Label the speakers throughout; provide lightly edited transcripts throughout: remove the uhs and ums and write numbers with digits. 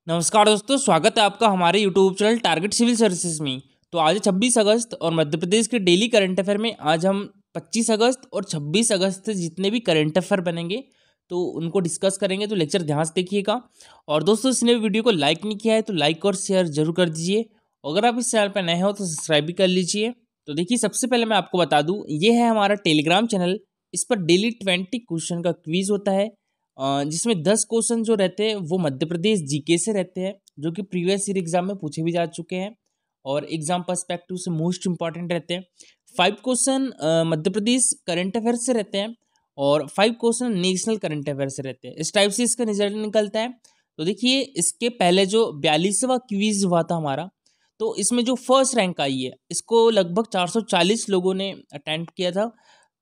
Speaker 1: नमस्कार दोस्तों, स्वागत है आपका हमारे YouTube channel Target Civil Services में। तो आज है 26 अगस्त और मध्य प्रदेश के डेली करंट अफेयर में आज हम 25 अगस्त और 26 अगस्त से जितने भी करंट अफेयर बनेंगे तो उनको डिस्कस करेंगे। तो लेक्चर ध्यान से देखिएगा। और दोस्तों, इसने वीडियो को लाइक नहीं किया है तो लाइक और शेयर जरूर कर दीजिए। अगर आप इस चैनल पर नए हो तो सब्सक्राइब भी कर लीजिए। तो देखिए, सबसे पहले मैं आपको बता दूँ, ये है हमारा टेलीग्राम चैनल। इस पर डेली 20 क्वेश्चन का क्विज होता है, जिसमें 10 क्वेश्चन जो रहते हैं वो मध्य प्रदेश जीके से रहते हैं, जो कि प्रीवियस ईयर एग्जाम में पूछे भी जा चुके हैं और एग्जाम पर्सपेक्टिव से मोस्ट इंपॉर्टेंट रहते हैं। 5 question Madhya Pradesh current affair से रहते हैं और 5 क्वेश्चन नेशनल करंट अफेयर से रहते हैं। इस टाइप से इसका रिजल्ट निकलता है। तो देखिए, इसके पहले जो 42वां क्विज हुआ था हमारा, तो इसमें जो फर्स्ट रैंक आई है, इसको लगभग 440 लोगों ने अटेंड किया था।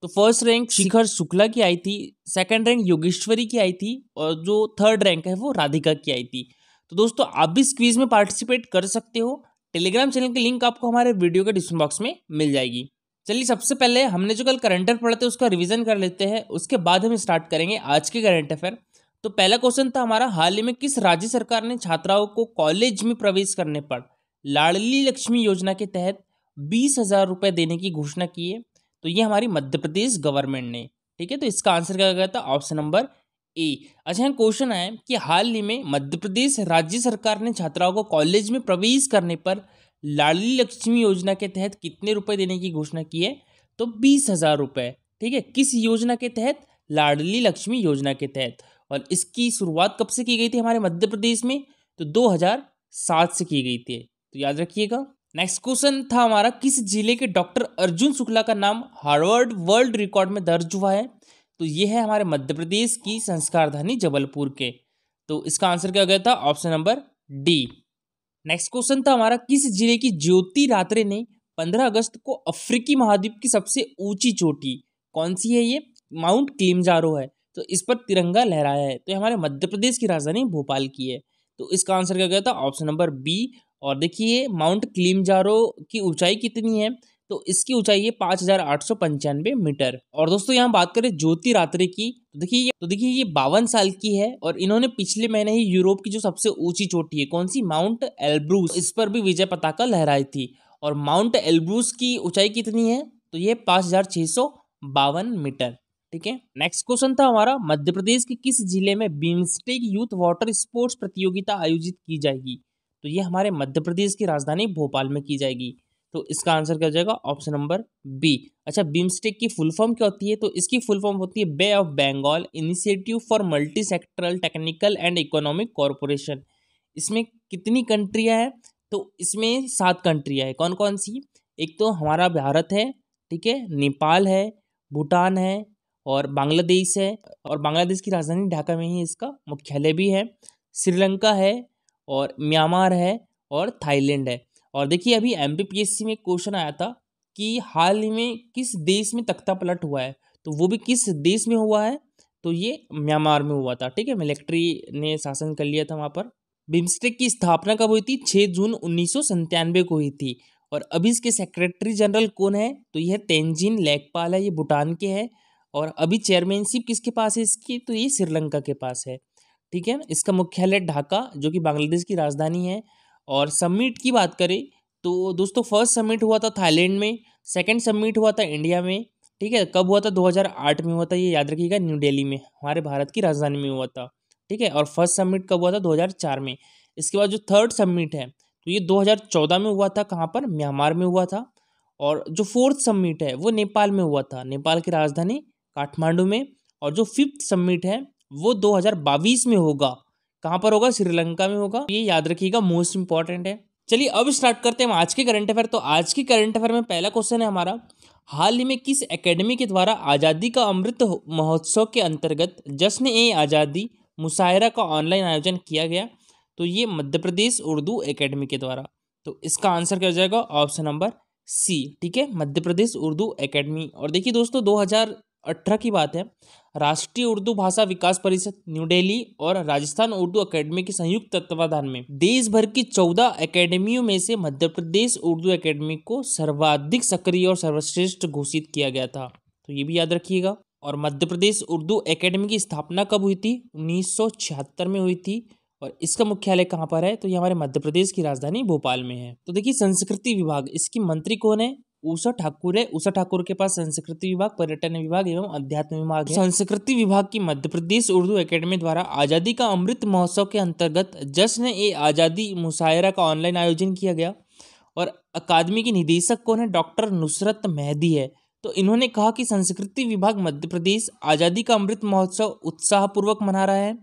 Speaker 1: तो फर्स्ट रैंक शिखर शुक्ला की आई थी, सेकंड रैंक योगेश्वरी की आई थी और जो थर्ड रैंक है वो राधिका की आई थी। तो दोस्तों, आप भी इस क्विज में पार्टिसिपेट कर सकते हो। टेलीग्राम चैनल की लिंक आपको हमारे वीडियो के डिस्क्रिप्शन बॉक्स में मिल जाएगी। चलिए, सबसे पहले हमने जो कल करंट अफेयर पढ़े थे उसका रिवीजन कर लेते हैं, उसके बाद हम स्टार्ट करेंगे आज के करंट अफेयर। तो पहला क्वेश्चन था हमारा, हाल ही में किस राज्य सरकार ने छात्राओं को कॉलेज में प्रवेश करने पर लाडली लक्ष्मी योजना के तहत 20,000 रुपये देने की घोषणा की है? तो ये हमारी मध्य प्रदेश गवर्नमेंट ने। ठीक है, तो इसका आंसर क्या गया था? Option number A. अच्छा, यहाँ क्वेश्चन है कि हाल ही में मध्य प्रदेश राज्य सरकार ने छात्राओं को कॉलेज में प्रवेश करने पर लाडली लक्ष्मी योजना के तहत कितने रुपए देने की घोषणा की है? तो 20,000 रुपये। ठीक है, किस योजना के तहत? लाडली लक्ष्मी योजना के तहत। और इसकी शुरुआत कब से की गई थी हमारे मध्य प्रदेश में? तो 2007 से की गई थी, तो याद रखिएगा। नेक्स्ट क्वेश्चन था हमारा, किस जिले के डॉक्टर अर्जुन शुक्ला का नाम हार्वर्ड वर्ल्ड रिकॉर्ड में दर्ज हुआ है? तो ये है हमारे मध्य प्रदेश की संस्कार राजधानी जबलपुर के। तो इसका आंसर क्या गया था? Option number D. Next question था हमारा, किस जिले की ज्योति रात्रे ने 15 अगस्त को अफ्रीकी महाद्वीप की सबसे ऊंची चोटी, कौन सी है ये? माउंट किलिमंजारो है। तो इस पर तिरंगा लहराया है। तो ये हमारे मध्य प्रदेश की राजधानी भोपाल की है। तो इसका आंसर क्या गया था? Option number B. और देखिए, माउंट किलिमंजारो की ऊंचाई कितनी है? तो इसकी ऊंचाई है 5,895 मीटर। और दोस्तों, यहाँ बात करें ज्योति रात्रे की, तो देखिए ये 52 साल की है और इन्होंने पिछले महीने ही यूरोप की जो सबसे ऊंची चोटी है, कौन सी? माउंट एल्ब्रूस, इस पर भी विजय पताका लहराई थी। और माउंट एल्ब्रूस की ऊंचाई कितनी है? तो ये 5,652 मीटर। ठीक है, नेक्स्ट क्वेश्चन था हमारा, मध्य प्रदेश के किस जिले में बिम्स्टेक यूथ वाटर स्पोर्ट्स प्रतियोगिता आयोजित की जाएगी? तो ये हमारे मध्य प्रदेश की राजधानी भोपाल में की जाएगी। तो इसका आंसर क्या हो जाएगा? Option number B. अच्छा, बिम्स्टेक की फुल फॉर्म क्या होती है? तो इसकी फुल फॉर्म होती है bay of Bengal initiative for multi sectoral technical and economic corporation. इसमें कितनी कंट्रियां हैं? तो इसमें 7 कंट्रियां हैं। कौन कौन सी? एक तो हमारा भारत है, ठीक है, नेपाल है, भूटान है और बांग्लादेश है। और बांग्लादेश की राजधानी ढाका में ही इसका मुख्यालय भी है। श्रीलंका है और म्यांमार है और थाईलैंड है। और देखिए, अभी एमपीपीएससी में क्वेश्चन आया था कि हाल ही में किस देश में तख्ता पलट हुआ है, तो वो भी किस देश में हुआ है? तो ये म्यांमार में हुआ था। ठीक है, मिलिट्री ने शासन कर लिया था वहाँ पर। बिम्स्टेक की स्थापना कब हुई थी? 6 जून 1997 को हुई थी। और अभी इसके सेक्रेटरी जनरल कौन है? तो यह तेंजिन लेकपाल है, ये भूटान के हैं। और अभी चेयरमैनशिप किसके पास है इसकी? तो ये श्रीलंका के पास है। ठीक है, इसका मुख्यालय ढाका, जो कि बांग्लादेश की राजधानी है। और समिट की बात करें तो दोस्तों, फर्स्ट समिट हुआ था थाईलैंड में, सेकंड समिट हुआ था इंडिया में। ठीक है, कब हुआ था? 2008 में हुआ था, ये याद रखिएगा, न्यू दिल्ली में, हमारे भारत की राजधानी में हुआ था। ठीक है, और फर्स्ट समिट कब हुआ था? 2004 में। इसके बाद जो थर्ड समिट है तो ये 2014 में हुआ था। कहाँ पर? म्यांमार में हुआ था। और जो फोर्थ समिट है वो नेपाल में हुआ था, नेपाल की राजधानी काठमांडू में। और जो फिफ्थ समिट है वो 2022 में होगा। कहाँ पर होगा? श्रीलंका में होगा। ये याद रखिएगा, मोस्ट इंपॉर्टेंट है। चलिए, अब स्टार्ट करते हैं हम आज के करंट अफेयर। तो आज के करंट अफेयर में पहला क्वेश्चन है हमारा, हाल ही में किस एकेडमी के द्वारा आज़ादी का अमृत महोत्सव के अंतर्गत जश्न ए आज़ादी मुशायरा का ऑनलाइन आयोजन किया गया? तो ये मध्य प्रदेश उर्दू एकेडमी के द्वारा। तो इसका आंसर क्या हो जाएगा? Option number C. ठीक है, मध्य प्रदेश उर्दू एकेडमी। और देखिए दोस्तों, 2018 की बात है, राष्ट्रीय उर्दू भाषा विकास परिषद न्यू दिल्ली और राजस्थान उर्दू एकेडमी के संयुक्त तत्वाधान में देश भर की 14 एकेडमियों में से मध्य प्रदेश उर्दू एकेडमी को सर्वाधिक सक्रिय और सर्वश्रेष्ठ घोषित किया गया था। तो ये भी याद रखिएगा। और मध्य प्रदेश उर्दू एकेडमी की स्थापना कब हुई थी? 1976 में हुई थी। और इसका मुख्यालय कहाँ पर है? तो ये हमारे मध्य प्रदेश की राजधानी भोपाल में है। तो देखिए संस्कृति विभाग, इसकी मंत्री कौन है? उषा ठाकुर है। उषा ठाकुर के पास संस्कृति विभाग, पर्यटन विभाग एवं अध्यात्म विभाग है। संस्कृति विभाग की मध्य प्रदेश उर्दू एकेडमी द्वारा आज़ादी का अमृत महोत्सव के अंतर्गत जश्न ए आज़ादी मुशायरा का ऑनलाइन आयोजन किया गया। और अकादमी के निदेशक कौन है? डॉक्टर नुसरत मेहदी है। तो इन्होंने कहा कि संस्कृति विभाग मध्य प्रदेश आज़ादी का अमृत महोत्सव उत्साहपूर्वक मना रहा है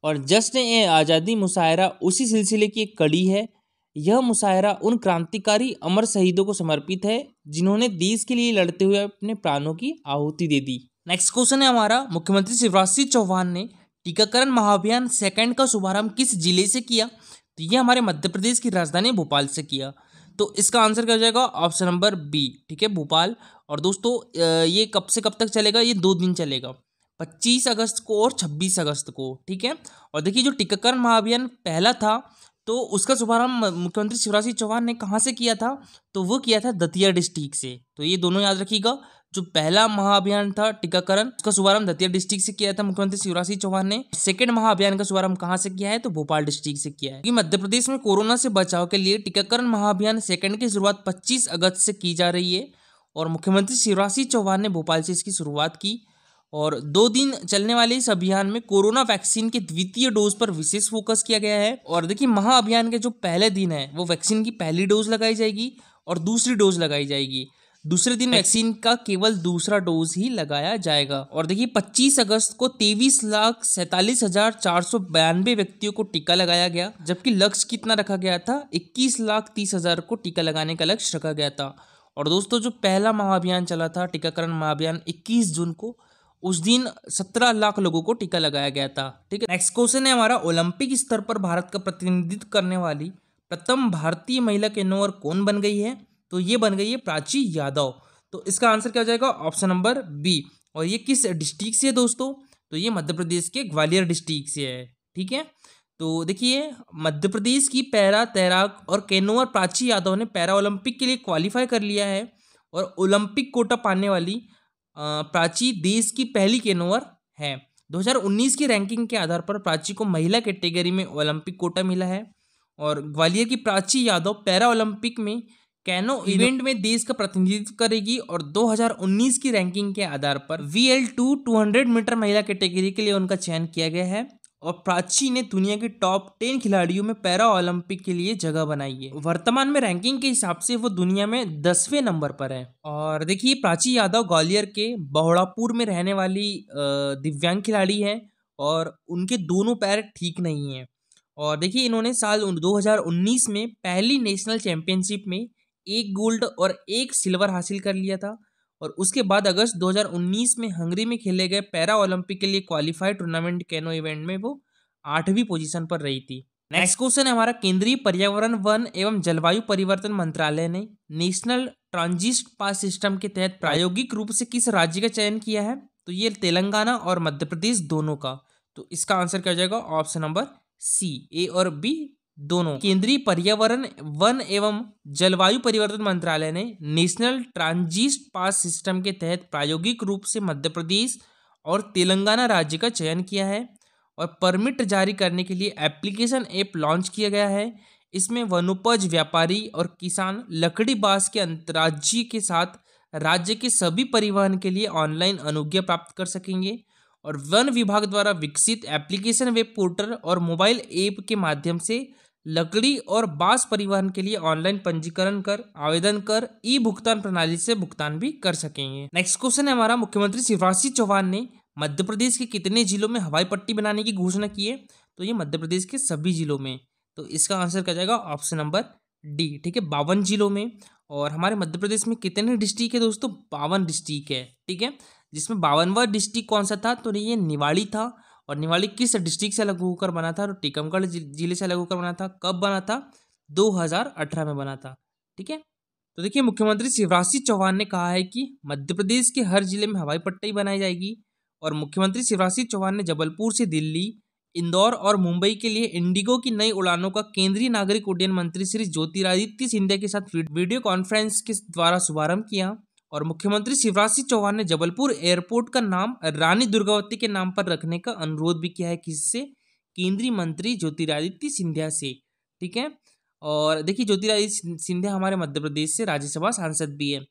Speaker 1: और जश्न ए आज़ादी मुशायरा उसी सिलसिले की एक कड़ी है। यह मुशायरा उन क्रांतिकारी अमर शहीदों को समर्पित है जिन्होंने देश के लिए लड़ते हुए अपने प्राणों की आहुति दे दी। नेक्स्ट क्वेश्चन है हमारा, मुख्यमंत्री शिवराज सिंह चौहान ने टीकाकरण महाअभियान सेकंड का शुभारंभ किस जिले से किया? तो ये हमारे मध्य प्रदेश की राजधानी भोपाल से किया। तो इसका आंसर क्या हो जाएगा? ऑप्शन नंबर बी, ठीक है, भोपाल। और दोस्तों ये कब से कब तक चलेगा? ये 2 दिन चलेगा, 25 अगस्त को और 26 अगस्त को, ठीक है। और देखिए जो टीकाकरण महाअभियान पहला था तो उसका शुभारंभ मुख्यमंत्री शिवराज सिंह चौहान ने कहाँ से किया था? तो वो किया था दतिया डिस्ट्रिक्ट से। तो ये दोनों याद रखिएगा, जो पहला महाअभियान था टीकाकरण, उसका शुभारंभ दतिया डिस्ट्रिक्ट से किया था मुख्यमंत्री शिवराज सिंह चौहान ने। सेकेंड महाअभियान का शुभारंभ कहाँ से किया है? तो भोपाल डिस्ट्रिक्ट से किया है। मध्य प्रदेश में कोरोना से बचाव के लिए टीकाकरण महाअभियान सेकेंड की शुरुआत 25 अगस्त से की जा रही है और मुख्यमंत्री शिवराज सिंह चौहान ने भोपाल से इसकी शुरुआत की। और 2 दिन चलने वाले इस अभियान में कोरोना वैक्सीन के द्वितीय डोज पर विशेष फोकस किया गया है। और देखिए महाअभियान के जो पहले दिन है वो वैक्सीन की पहली डोज लगाई जाएगी और दूसरी डोज लगाई जाएगी। दूसरे दिन वैक्सीन का केवल दूसरा डोज ही लगाया जाएगा। और देखिए 25 अगस्त को 23,47,492 व्यक्तियों को टीका लगाया गया, जबकि लक्ष्य कितना रखा गया था? 21,30,000 को टीका लगाने का लक्ष्य रखा गया था। और दोस्तों जो पहला महाअभियान चला था टीकाकरण महाअभियान 21 जून को, उस दिन 17 लाख लोगों को टीका लगाया गया था, ठीक है। नेक्स्ट क्वेश्चन है हमारा, ओलंपिक स्तर पर भारत का प्रतिनिधित्व करने वाली प्रथम भारतीय महिला कैनोअर कौन बन गई है? तो ये बन गई है प्राची यादव। तो इसका आंसर क्या हो जाएगा? Option number B. और ये किस डिस्ट्रिक्ट से है दोस्तों? तो ये मध्य प्रदेश के ग्वालियर डिस्ट्रिक्ट से है, ठीक है। तो देखिए मध्य प्रदेश की पैरा तैराक और कैनोअर प्राची यादव ने पैरा ओलंपिक के लिए क्वालिफाई कर लिया है और ओलंपिक कोटा पाने वाली प्राची देश की पहली कैनोअर है। 2019 की रैंकिंग के आधार पर प्राची को महिला कैटेगरी में ओलंपिक कोटा मिला है और ग्वालियर की प्राची यादव पैरा ओलंपिक में कैनो इवेंट में देश का प्रतिनिधित्व करेगी और 2019 की रैंकिंग के आधार पर VL2 200 मीटर महिला कैटेगरी के लिए उनका चयन किया गया है। और प्राची ने दुनिया के टॉप 10 खिलाड़ियों में पैरा ओलंपिक के लिए जगह बनाई है। वर्तमान में रैंकिंग के हिसाब से वो दुनिया में 10वें नंबर पर है। और देखिए प्राची यादव ग्वालियर के बहोड़ापुर में रहने वाली दिव्यांग खिलाड़ी है और उनके दोनों पैर ठीक नहीं है। और देखिए इन्होंने साल 2019 में पहली नेशनल चैंपियनशिप में 1 गोल्ड और 1 सिल्वर हासिल कर लिया था और उसके बाद अगस्त 2019 में हंगरी में खेले गए पैरा ओलंपिक के लिए क्वालिफाइड टूर्नामेंट कैनो इवेंट में वो 8वीं पोजीशन पर रही थी। नेक्स्ट क्वेश्चन है हमारा, केंद्रीय पर्यावरण वन एवं जलवायु परिवर्तन मंत्रालय ने नेशनल ट्रांजिट पास सिस्टम के तहत प्रायोगिक रूप से किस राज्य का चयन किया है? तो ये तेलंगाना और मध्य प्रदेश दोनों का। तो इसका आंसर क्या हो जाएगा? ऑप्शन नंबर सी, ए और बी दोनों। केंद्रीय पर्यावरण वन एवं जलवायु परिवर्तन मंत्रालय ने नेशनल ट्रांजिट पास सिस्टम के तहत प्रायोगिक रूप से मध्य प्रदेश और तेलंगाना राज्य का चयन किया है और परमिट जारी करने के लिए एप्लीकेशन ऐप लॉन्च किया गया है। इसमें वनोपज व्यापारी और किसान लकड़ी बांस के अंतर्राज्यीय के साथ राज्य के सभी परिवहन के लिए ऑनलाइन अनुज्ञा प्राप्त कर सकेंगे और वन विभाग द्वारा विकसित एप्लीकेशन वेब पोर्टल और मोबाइल ऐप के माध्यम से लकड़ी और बांस परिवहन के लिए ऑनलाइन पंजीकरण कर आवेदन कर ई भुगतान प्रणाली से भुगतान भी कर सकेंगे। नेक्स्ट क्वेश्चन है हमारा, मुख्यमंत्री शिवराज सिंह चौहान ने मध्य प्रदेश के कितने जिलों में हवाई पट्टी बनाने की घोषणा की है? तो ये मध्य प्रदेश के सभी जिलों में। तो इसका आंसर क्या जाएगा? ऑप्शन नंबर डी, ठीक है, 52 जिलों में। और हमारे मध्य प्रदेश में कितने डिस्ट्रिक्ट है दोस्तों? 52 डिस्ट्रिक्ट है, ठीक है, जिसमें 52वां डिस्ट्रिक्ट कौन सा था? तो ये निवाड़ी था। और निवाड़ी किस डिस्ट्रिक्ट से अलग होकर बना था? तो टीकमगढ़ जिले से अलग होकर बना था। कब बना था? 2018 में बना था, ठीक है। तो देखिए मुख्यमंत्री शिवराज सिंह चौहान ने कहा है कि मध्य प्रदेश के हर जिले में हवाई पट्टी बनाई जाएगी और मुख्यमंत्री शिवराज सिंह चौहान ने जबलपुर से दिल्ली, इंदौर और मुंबई के लिए इंडिगो की नई उड़ानों का केंद्रीय नागरिक उड्डयन मंत्री श्री ज्योतिरादित्य सिंधिया के साथ वीडियो कॉन्फ्रेंस के द्वारा शुभारंभ किया। और मुख्यमंत्री शिवराज सिंह चौहान ने जबलपुर एयरपोर्ट का नाम रानी दुर्गावती के नाम पर रखने का अनुरोध भी किया है। किससे? केंद्रीय मंत्री ज्योतिरादित्य सिंधिया से। ठीक है, और देखिए ज्योतिरादित्य सिंधिया हमारे मध्य प्रदेश से राज्यसभा सांसद भी है।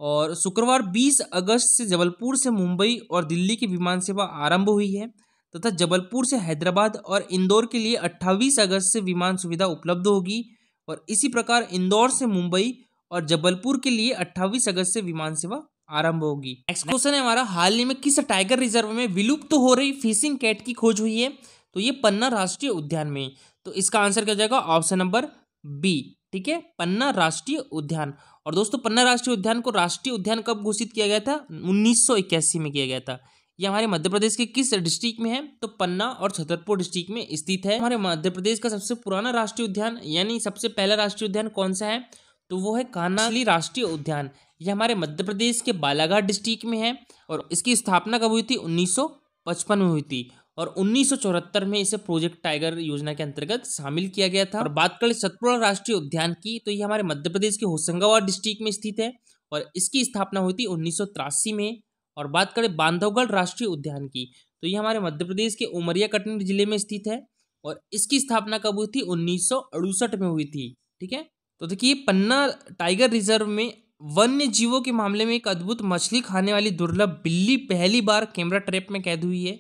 Speaker 1: और शुक्रवार 20 अगस्त से जबलपुर से मुंबई और दिल्ली की विमान सेवा आरंभ हुई है तथा जबलपुर से हैदराबाद और इंदौर के लिए 28 अगस्त से विमान सुविधा उपलब्ध होगी। और इसी प्रकार इंदौर से मुंबई और जबलपुर के लिए 28 अगस्त से विमान सेवा आरंभ होगी। नेक्स्ट क्वेश्चन है हमारा, हाल ही में किस टाइगर रिजर्व में विलुप्त हो रही फिशिंग कैट की खोज हुई है? तो ये पन्ना राष्ट्रीय उद्यान में। तो इसका आंसर क्या जाएगा? Option number B. ठीक है, पन्ना राष्ट्रीय उद्यान। और दोस्तों पन्ना राष्ट्रीय उद्यान को राष्ट्रीय उद्यान कब घोषित किया गया था? 1981 में किया गया था। ये हमारे मध्य प्रदेश के किस डिस्ट्रिक्ट में है? तो पन्ना और छतरपुर डिस्ट्रिक्ट में स्थित है। हमारे मध्य प्रदेश का सबसे पुराना राष्ट्रीय उद्यान यानी सबसे पहला राष्ट्रीय उद्यान कौन सा है? तो वो है कान्हा राष्ट्रीय उद्यान। ये हमारे मध्य प्रदेश के बालाघाट डिस्ट्रिक्ट में है और इसकी स्थापना कब हुई थी? 1955 में हुई थी और 1974 में इसे प्रोजेक्ट टाइगर योजना के अंतर्गत शामिल किया गया था। और बात करें सतपुड़ा राष्ट्रीय उद्यान की, तो ये हमारे मध्य प्रदेश के होशंगाबाद डिस्ट्रिक्ट में स्थित है और इसकी स्थापना हुई थी 1983 में। और बात करें बांधवगढ़ राष्ट्रीय उद्यान की, तो ये हमारे मध्य प्रदेश के उमरिया कटनी जिले में स्थित है और इसकी स्थापना कब हुई थी? 1968 में हुई थी। ठीक है, तो देखिए पन्ना टाइगर रिजर्व में वन्य जीवों के मामले में एक अद्भुत मछली खाने वाली दुर्लभ बिल्ली पहली बार कैमरा ट्रैप में कैद हुई है।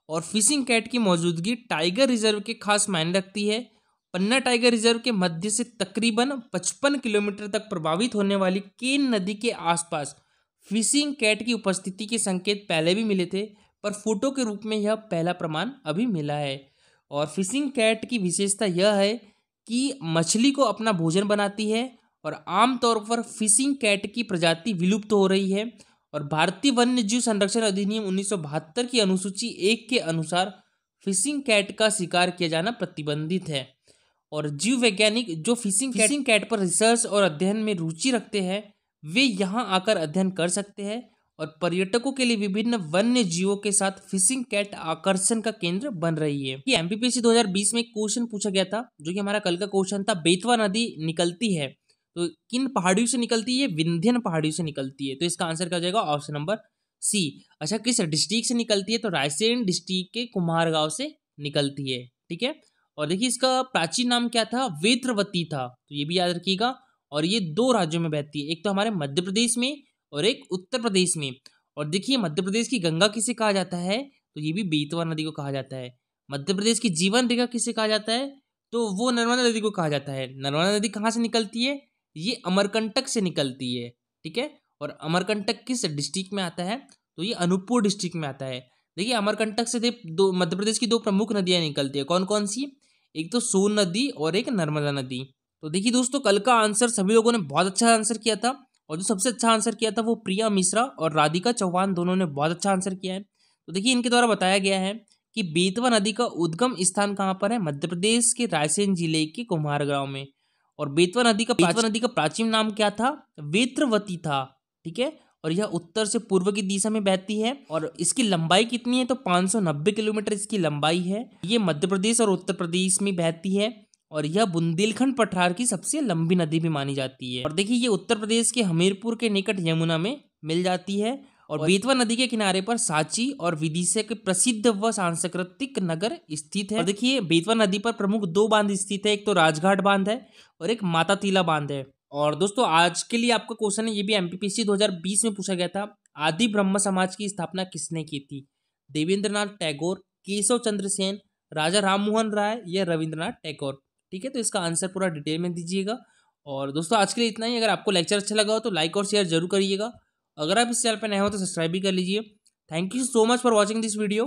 Speaker 1: और फिशिंग कैट की मौजूदगी टाइगर रिजर्व के खास मायने रखती है। पन्ना टाइगर रिजर्व के मध्य से तकरीबन 55 किलोमीटर तक प्रभावित होने वाली केन नदी के आसपास फिशिंग कैट की उपस्थिति के संकेत पहले भी मिले थे, पर फोटो के रूप में यह पहला प्रमाण अभी मिला है। और फिशिंग कैट की विशेषता यह है कि मछली को अपना भोजन बनाती है और आमतौर पर फिशिंग कैट की प्रजाति विलुप्त हो रही है। और भारतीय वन्य जीव संरक्षण अधिनियम 1972 की अनुसूची 1 के अनुसार फिशिंग कैट का शिकार किया जाना प्रतिबंधित है। और जीव वैज्ञानिक जो फिशिंग कैट पर रिसर्च और अध्ययन में रुचि रखते हैं वे यहाँ आकर अध्ययन कर सकते हैं। और पर्यटकों के लिए विभिन्न वन्य जीवों के साथ फिशिंग कैट आकर्षण का केंद्र बन रही है। ये एमपीपीएससी 2020 में एक क्वेश्चन पूछा गया था जो कि हमारा कल का क्वेश्चन था, बेतवा नदी निकलती है तो किन पहाड़ियों से निकलती है? विंध्यन पहाड़ियों से निकलती है। तो इसका आंसर क्या हो जाएगा? Option number C. अच्छा, किस डिस्ट्रिक्ट से निकलती है? तो रायसेन डिस्ट्रिक्ट के कुम्हारगांव से निकलती है। ठीक है, और देखिए इसका प्राचीन नाम क्या था? वेत्रवती था, तो ये भी याद रखिएगा। और ये 2 राज्यों में बहती है, एक तो हमारे मध्य प्रदेश में और एक उत्तर प्रदेश में। और देखिए मध्य प्रदेश की गंगा किसे कहा जाता है? तो ये भी बेतवा नदी को कहा जाता है। मध्य प्रदेश की जीवन रेखा किसे कहा जाता है? तो वो नर्मदा नदी को कहा जाता है। नर्मदा नदी कहाँ से निकलती है? ये अमरकंटक से निकलती है। ठीक है, और अमरकंटक किस डिस्ट्रिक्ट में आता है? तो ये अनूपपुर डिस्ट्रिक्ट में आता है। देखिए अमरकंटक से दो मध्य प्रदेश की 2 प्रमुख नदियां निकलती है, कौन कौन सी? एक तो सोन नदी और एक नर्मदा नदी। तो देखिए दोस्तों कल का आंसर सभी लोगों ने बहुत अच्छा आंसर किया था और जो सबसे अच्छा आंसर किया था वो प्रिया मिश्रा और राधिका चौहान, दोनों ने बहुत अच्छा आंसर किया है। तो देखिए इनके द्वारा बताया गया है कि बेतवा नदी का उद्गम स्थान कहाँ पर है? मध्य प्रदेश के रायसेन जिले के कुम्हारगांव में। और बेतवा नदी का प्राचीन नाम क्या था? वेत्रवती था। ठीक है, और यह उत्तर से पूर्व की दिशा में बहती है और इसकी लंबाई कितनी है? तो 590 किलोमीटर इसकी लंबाई है। ये मध्य प्रदेश और उत्तर प्रदेश में बहती है और यह बुंदेलखंड पठार की सबसे लंबी नदी भी मानी जाती है। और देखिए ये उत्तर प्रदेश के हमीरपुर के निकट यमुना में मिल जाती है। और बेतवा नदी के किनारे पर सांची और विदिशा के प्रसिद्ध व सांस्कृतिक नगर स्थित है। और देखिए बेतवा नदी पर प्रमुख 2 बांध स्थित है, एक तो राजघाट बांध है और एक माता तीला बांध है। और दोस्तों आज के लिए आपका क्वेश्चन है, ये भी एमपीपीएससी 2020 में पूछा गया था, आदि ब्रह्म समाज की स्थापना किसने की थी? देवेंद्रनाथ टैगोर, केशव चंद्र सेन, राजा राममोहन राय या रविंद्रनाथ टैगोर? ठीक है, तो इसका आंसर पूरा डिटेल में दीजिएगा। और दोस्तों आज के लिए इतना ही। अगर आपको लेक्चर अच्छा लगा हो तो लाइक और शेयर जरूर करिएगा। अगर आप इस चैनल पर नए हो तो सब्सक्राइब भी कर लीजिए। Thank you so much for watching this video.